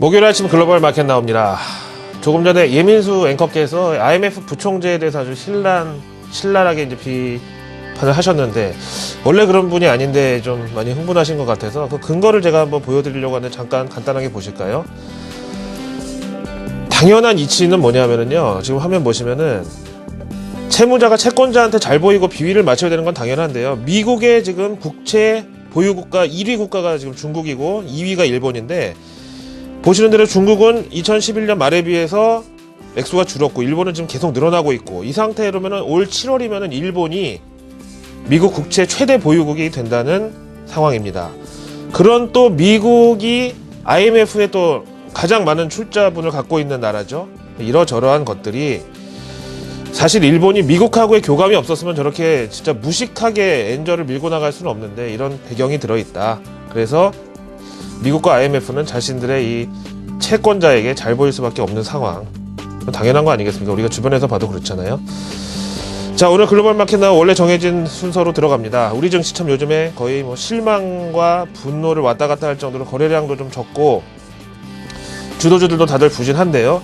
목요일 아침 글로벌 마켓 나옵니다. 조금 전에 예민수 앵커께서 IMF 부총재에 대해서 아주 신랄하게 이제 비판을 하셨는데, 원래 그런 분이 아닌데 좀 많이 흥분하신 것 같아서 그 근거를 제가 한번 보여드리려고 하는데 잠깐 간단하게 보실까요? 당연한 이치는 뭐냐면요, 지금 화면 보시면은 채무자가 채권자한테 잘 보이고 비위를 맞춰야 되는 건 당연한데요, 미국의 지금 국채 보유국가 1위 국가가 지금 중국이고 2위가 일본인데, 보시는 대로 중국은 2011년 말에 비해서 액수가 줄었고 일본은 지금 계속 늘어나고 있고, 이 상태로면은 올 7월이면은 일본이 미국 국채 최대 보유국이 된다는 상황입니다. 그런 또 미국이 IMF에 또 가장 많은 출자분을 갖고 있는 나라죠. 이러저러한 것들이 사실 일본이 미국하고의 교감이 없었으면 저렇게 진짜 무식하게 엔저를 밀고 나갈 수는 없는데, 이런 배경이 들어있다. 그래서 미국과 IMF는 자신들의 이 채권자에게 잘 보일 수밖에 없는 상황. 당연한 거 아니겠습니까? 우리가 주변에서 봐도 그렇잖아요. 자, 오늘 글로벌 마켓 나우 원래 정해진 순서로 들어갑니다. 우리 증시 참 요즘에 거의 뭐 실망과 분노를 왔다 갔다 할 정도로 거래량도 좀 적고 주도주들도 다들 부진한데요.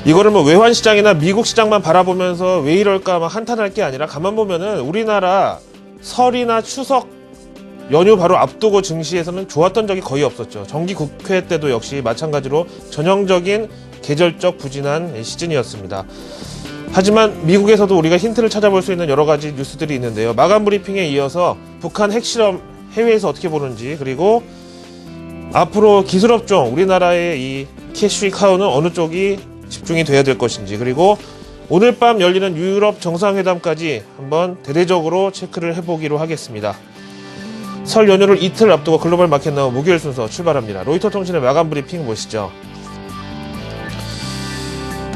이거를 뭐 외환 시장이나 미국 시장만 바라보면서 왜 이럴까 막 한탄할 게 아니라, 가만 보면은 우리나라 설이나 추석 연휴 바로 앞두고 증시에서는 좋았던 적이 거의 없었죠. 정기 국회 때도 역시 마찬가지로 전형적인 계절적 부진한 시즌이었습니다. 하지만 미국에서도 우리가 힌트를 찾아볼 수 있는 여러 가지 뉴스들이 있는데요. 마감 브리핑에 이어서 북한 핵실험 해외에서 어떻게 보는지, 그리고 앞으로 기술업종 우리나라의 이 캐시 카우는 어느 쪽이 집중이 돼야 될 것인지, 그리고 오늘 밤 열리는 유럽 정상회담까지 한번 대대적으로 체크를 해보기로 하겠습니다. 설 연휴를 이틀 앞두고 글로벌 마켓 나우 목요일 순서 출발합니다. 로이터 통신의 마감 브리핑 보시죠.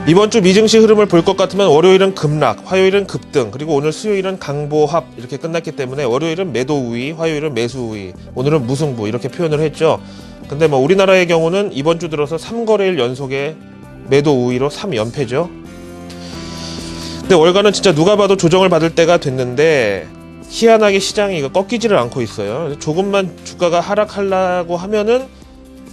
이번 주 미증시 흐름을 볼 것 같으면 월요일은 급락, 화요일은 급등, 그리고 오늘 수요일은 강보합 이렇게 끝났기 때문에 월요일은 매도 우위, 화요일은 매수 우위, 오늘은 무승부 이렇게 표현을 했죠. 근데 뭐 우리나라의 경우는 이번 주 들어서 3거래일 연속의 매도 우위로 3연패죠. 근데 월가는 진짜 누가 봐도 조정을 받을 때가 됐는데 희한하게 시장이 이거 꺾이지를 않고 있어요. 조금만 주가가 하락하려고 하면은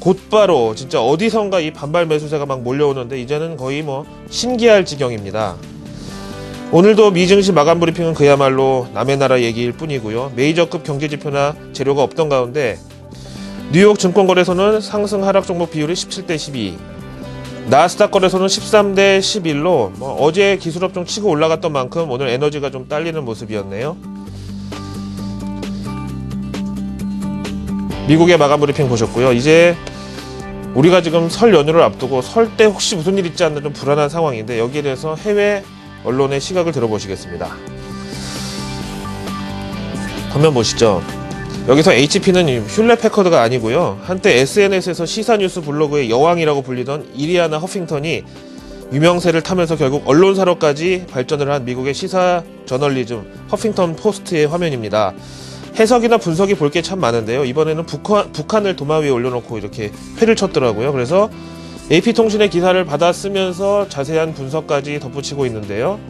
곧바로 진짜 어디선가 이 반발 매수세가 막 몰려오는데, 이제는 거의 뭐 신기할 지경입니다. 오늘도 미증시 마감 브리핑은 그야말로 남의 나라 얘기일 뿐이고요. 메이저급 경제지표나 재료가 없던 가운데 뉴욕 증권거래소는 상승 하락 종목 비율이 17대 12, 나스닥 거래소는 13대 11로 뭐 어제 기술업종 치고 올라갔던 만큼 오늘 에너지가 좀 딸리는 모습이었네요. 미국의 마감 브리핑 보셨고요. 이제 우리가 지금 설 연휴를 앞두고 설 때 혹시 무슨 일 있지 않나 좀 불안한 상황인데, 여기에 대해서 해외 언론의 시각을 들어보시겠습니다. 화면 보시죠. 여기서 HP는 튠렛패커드가 아니고요. 한때 SNS에서 시사뉴스 블로그의 여왕이라고 불리던 이리아나 허핑턴이 유명세를 타면서 결국 언론사로까지 발전을 한 미국의 시사 저널리즘 허핑턴 포스트의 화면입니다. 해석이나 분석이 볼 게 참 많은데요. 이번에는 북한을 도마 위에 올려놓고 이렇게 회를 쳤더라고요. 그래서 AP통신의 기사를 받아 쓰면서 자세한 분석까지 덧붙이고 있는데요.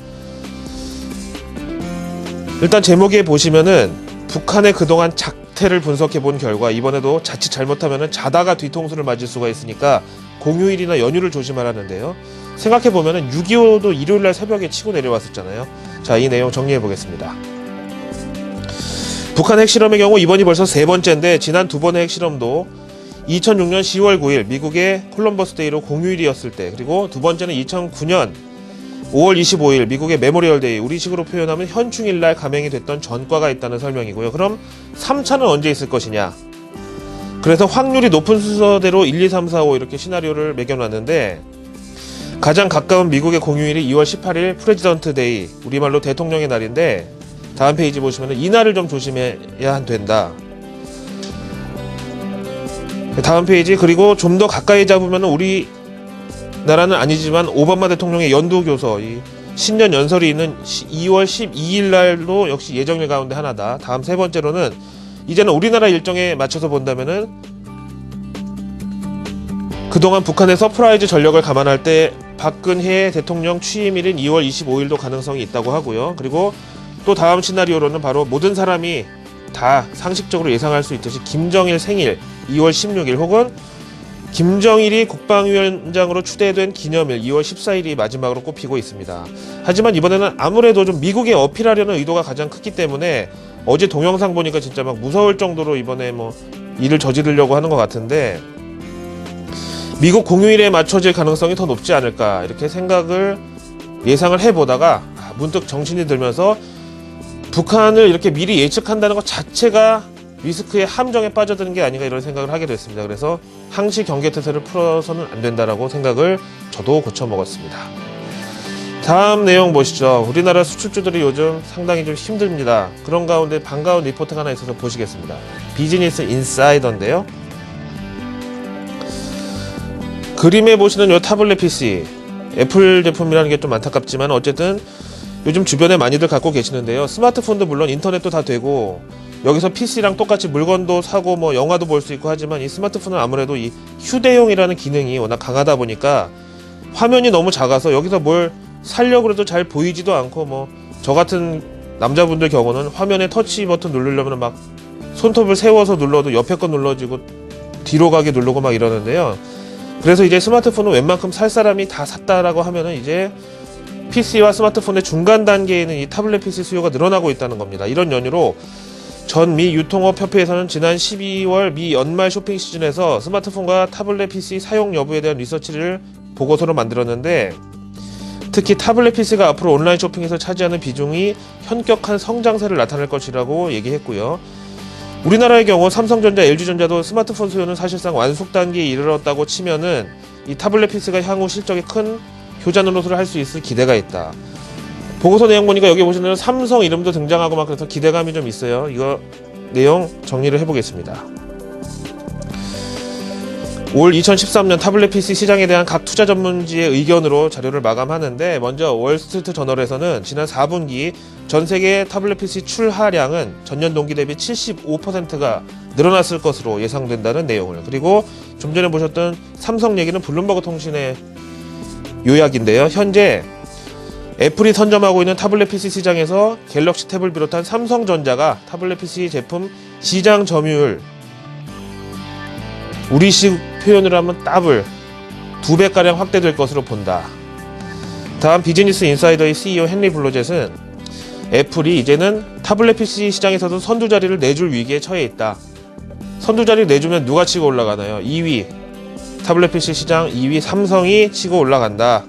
일단 제목에 보시면은 북한의 그동안 작태를 분석해 본 결과, 이번에도 자칫 잘못하면은 자다가 뒤통수를 맞을 수가 있으니까 공휴일이나 연휴를 조심하라는데요. 생각해 보면은 6.25도 일요일날 새벽에 치고 내려왔었잖아요. 자, 이 내용 정리해 보겠습니다. 북한 핵실험의 경우 이번이 벌써 세 번째인데, 지난 두 번의 핵실험도 2006년 10월 9일 미국의 콜럼버스 데이로 공휴일이었을 때, 그리고 두 번째는 2009년 5월 25일 미국의 메모리얼 데이, 우리식으로 표현하면 현충일날 감행이 됐던 전과가 있다는 설명이고요. 그럼 3차는 언제 있을 것이냐? 그래서 확률이 높은 순서대로 1, 2, 3, 4, 5 이렇게 시나리오를 매겨놨는데, 가장 가까운 미국의 공휴일이 2월 18일 프레지던트 데이, 우리말로 대통령의 날인데, 다음 페이지 보시면 이날을 좀 조심해야 된다. 다음 페이지, 그리고 좀 더 가까이 잡으면 우리나라는 아니지만 오바마 대통령의 연두교서, 이 신년 연설이 있는 2월 12일 날도 역시 예정일 가운데 하나다. 다음 세 번째로는 이제는 우리나라 일정에 맞춰서 본다면은 그동안 북한의 서프라이즈 전력을 감안할 때 박근혜 대통령 취임일인 2월 25일도 가능성이 있다고 하고요. 그리고 또 다음 시나리오로는 바로 모든 사람이 다 상식적으로 예상할 수 있듯이 김정일 생일 2월 16일 혹은 김정일이 국방위원장으로 추대된 기념일 2월 14일이 마지막으로 꼽히고 있습니다. 하지만 이번에는 아무래도 좀 미국에 어필하려는 의도가 가장 크기 때문에 어제 동영상 보니까 진짜 막 무서울 정도로 이번에 뭐 일을 저지르려고 하는 것 같은데, 미국 공휴일에 맞춰질 가능성이 더 높지 않을까 이렇게 생각을 예상을 해보다가 문득 정신이 들면서 북한을 이렇게 미리 예측한다는 것 자체가 리스크의 함정에 빠져드는 게 아닌가 이런 생각을 하게 됐습니다. 그래서 항시 경계태세를 풀어서는 안 된다라고 생각을 저도 고쳐먹었습니다. 다음 내용 보시죠. 우리나라 수출주들이 요즘 상당히 좀 힘듭니다. 그런 가운데 반가운 리포트가 하나 있어서 보시겠습니다. 비즈니스 인사이더인데요. 그림에 보시는 이 타블렛 PC, 애플 제품이라는 게 좀 안타깝지만 어쨌든 요즘 주변에 많이들 갖고 계시는데요. 스마트폰도 물론 인터넷도 다 되고 여기서 PC랑 똑같이 물건도 사고 뭐 영화도 볼 수 있고 하지만 이 스마트폰은 아무래도 이 휴대용이라는 기능이 워낙 강하다 보니까 화면이 너무 작아서 여기서 뭘 살려고 해도 잘 보이지도 않고, 뭐 저 같은 남자분들 경우는 화면에 터치 버튼 누르려면 막 손톱을 세워서 눌러도 옆에 거 눌러지고 뒤로 가게 누르고 막 이러는데요. 그래서 이제 스마트폰은 웬만큼 살 사람이 다 샀다라고 하면은 이제 PC와 스마트폰의 중간 단계에 있는 이 타블렛 PC 수요가 늘어나고 있다는 겁니다. 이런 연유로 전 미 유통업협회에서는 지난 12월 미 연말 쇼핑 시즌에서 스마트폰과 타블렛 PC 사용 여부에 대한 리서치를 보고서로 만들었는데, 특히 타블렛 PC가 앞으로 온라인 쇼핑에서 차지하는 비중이 현격한 성장세를 나타낼 것이라고 얘기했고요. 우리나라의 경우 삼성전자, LG전자도 스마트폰 수요는 사실상 완숙 단계에 이르렀다고 치면은 이 타블렛 PC가 향후 실적에 큰 효자 노릇을 할 수 있을 기대가 있다. 보고서 내용 보니까 여기 보시면 삼성 이름도 등장하고 막 그래서 기대감이 좀 있어요. 이거 내용 정리를 해보겠습니다. 올 2013년 타블렛 PC 시장에 대한 각 투자 전문지의 의견으로 자료를 마감하는데, 먼저 월스트리트 저널에서는 지난 4분기 전 세계 타블렛 PC 출하량은 전년 동기 대비 75%가 늘어났을 것으로 예상된다는 내용을, 그리고 좀 전에 보셨던 삼성 얘기는 블룸버그 통신의 요약인데요. 현재 애플이 선점하고 있는 타블렛 PC 시장에서 갤럭시 탭을 비롯한 삼성전자가 타블렛 PC 제품 시장 점유율, 우리식 표현으로 하면 더블 2배가량 확대될 것으로 본다. 다음 비즈니스 인사이더의 CEO 헨리 블로젯은 애플이 이제는 타블렛 PC 시장에서도 선두 자리를 내줄 위기에 처해 있다. 선두 자리를 내주면 누가 치고 올라가나요? 2위 타블렛 PC 시장 2위 삼성이 치고 올라간다.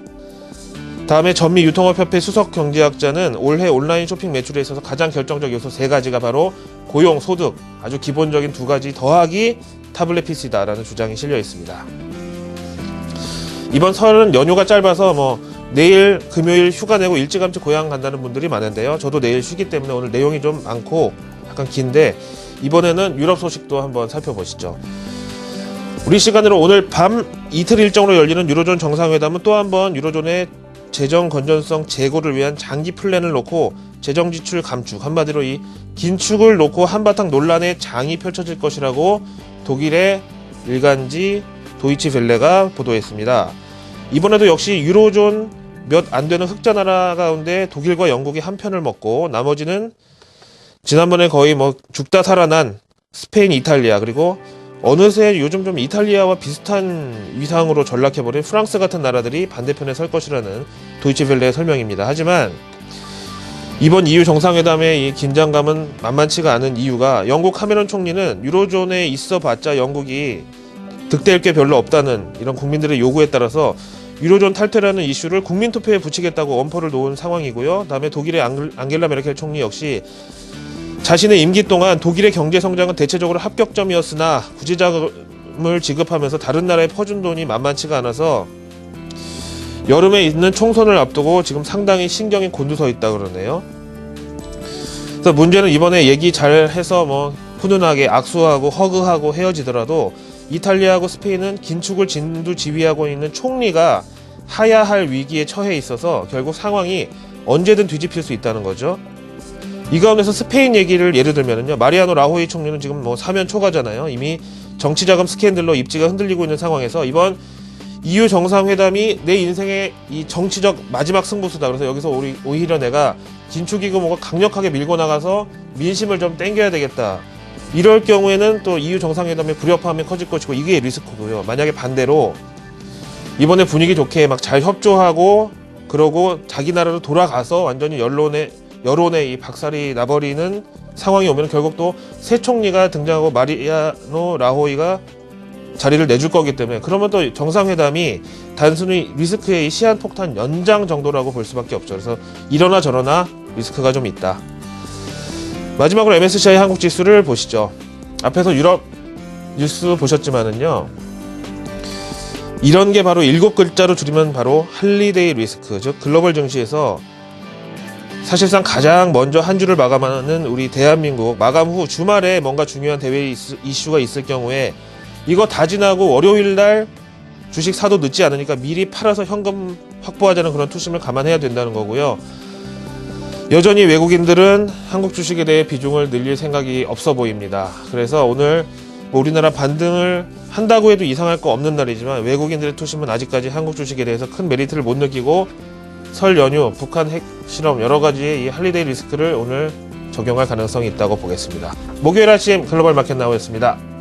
다음에 전미 유통업협회 수석 경제학자는 올해 온라인 쇼핑 매출에 있어서 가장 결정적 요소 3가지가 바로 고용, 소득, 아주 기본적인 2가지 더하기 타블렛 PC다라는 주장이 실려 있습니다. 이번 설은 연휴가 짧아서 뭐 내일 금요일 휴가 내고 일찌감치 고향 간다는 분들이 많은데요. 저도 내일 쉬기 때문에 오늘 내용이 좀 많고 약간 긴데, 이번에는 유럽 소식도 한번 살펴보시죠. 우리 시간으로 오늘 밤 이틀 일정으로 열리는 유로존 정상회담은 또 한번 유로존의 재정 건전성 제고를 위한 장기 플랜을 놓고 재정 지출 감축, 한마디로 이 긴축을 놓고 한바탕 논란의 장이 펼쳐질 것이라고 독일의 일간지 도이치벨레가 보도했습니다. 이번에도 역시 유로존 몇 안 되는 흑자 나라 가운데 독일과 영국이 한 편을 먹고, 나머지는 지난번에 거의 뭐 죽다 살아난 스페인, 이탈리아, 그리고 어느새 요즘 좀 이탈리아와 비슷한 위상으로 전락해버린 프랑스 같은 나라들이 반대편에 설 것이라는 도이치벨레의 설명입니다. 하지만 이번 EU 정상회담의 이 긴장감은 만만치가 않은 이유가, 영국 카메론 총리는 유로존에 있어봤자 영국이 득될 게 별로 없다는 이런 국민들의 요구에 따라서 유로존 탈퇴라는 이슈를 국민투표에 붙이겠다고 엄포를 놓은 상황이고요. 다음에 독일의 앙겔라 메르켈 총리 역시 자신의 임기 동안 독일의 경제 성장은 대체적으로 합격점이었으나 구제자금을 지급하면서 다른 나라에 퍼준 돈이 만만치가 않아서 여름에 있는 총선을 앞두고 지금 상당히 신경이 곤두서 있다 그러네요. 그래서 문제는 이번에 얘기 잘 해서 뭐 훈훈하게 악수하고 허그하고 헤어지더라도 이탈리아하고 스페인은 긴축을 진두지휘하고 있는 총리가 하야할 위기에 처해 있어서 결국 상황이 언제든 뒤집힐 수 있다는 거죠. 이 가운데서 스페인 얘기를 예를 들면요, 마리아노 라호이 총리는 지금 뭐 사면 초과잖아요. 이미 정치자금 스캔들로 입지가 흔들리고 있는 상황에서 이번 EU 정상회담이 내 인생의 이 정치적 마지막 승부수다. 그래서 여기서 오히려 내가 긴축이고 뭐가 강력하게 밀고 나가서 민심을 좀 땡겨야 되겠다. 이럴 경우에는 또 EU 정상회담의 불협화음이 커질 것이고 이게 리스크고요. 만약에 반대로 이번에 분위기 좋게 막 잘 협조하고 그러고 자기 나라로 돌아가서 완전히 여론에 이 박살이 나버리는 상황이 오면 결국 또 새 총리가 등장하고 마리아노 라호이가 자리를 내줄 거기 때문에 그러면 또 정상회담이 단순히 리스크의 시한폭탄 연장 정도라고 볼 수밖에 없죠. 그래서 이러나 저러나 리스크가 좀 있다. 마지막으로 MSCI 한국 지수를 보시죠. 앞에서 유럽 뉴스 보셨지만은요. 이런 게 바로 7글자로 줄이면 바로 할리데이 리스크, 즉 글로벌 증시에서 사실상 가장 먼저 한 주를 마감하는 우리 대한민국, 마감 후 주말에 뭔가 중요한 대외 이슈가 있을 경우에 이거 다 지나고 월요일 날 주식 사도 늦지 않으니까 미리 팔아서 현금 확보하자는 그런 투심을 감안해야 된다는 거고요. 여전히 외국인들은 한국 주식에 대해 비중을 늘릴 생각이 없어 보입니다. 그래서 오늘 우리나라 반등을 한다고 해도 이상할 거 없는 날이지만 외국인들의 투심은 아직까지 한국 주식에 대해서 큰 메리트를 못 느끼고 설 연휴, 북한 핵실험 여러 가지의 이 할리데이 리스크를 오늘 적용할 가능성이 있다고 보겠습니다. 목요일 아침 글로벌 마켓 나오였습니다.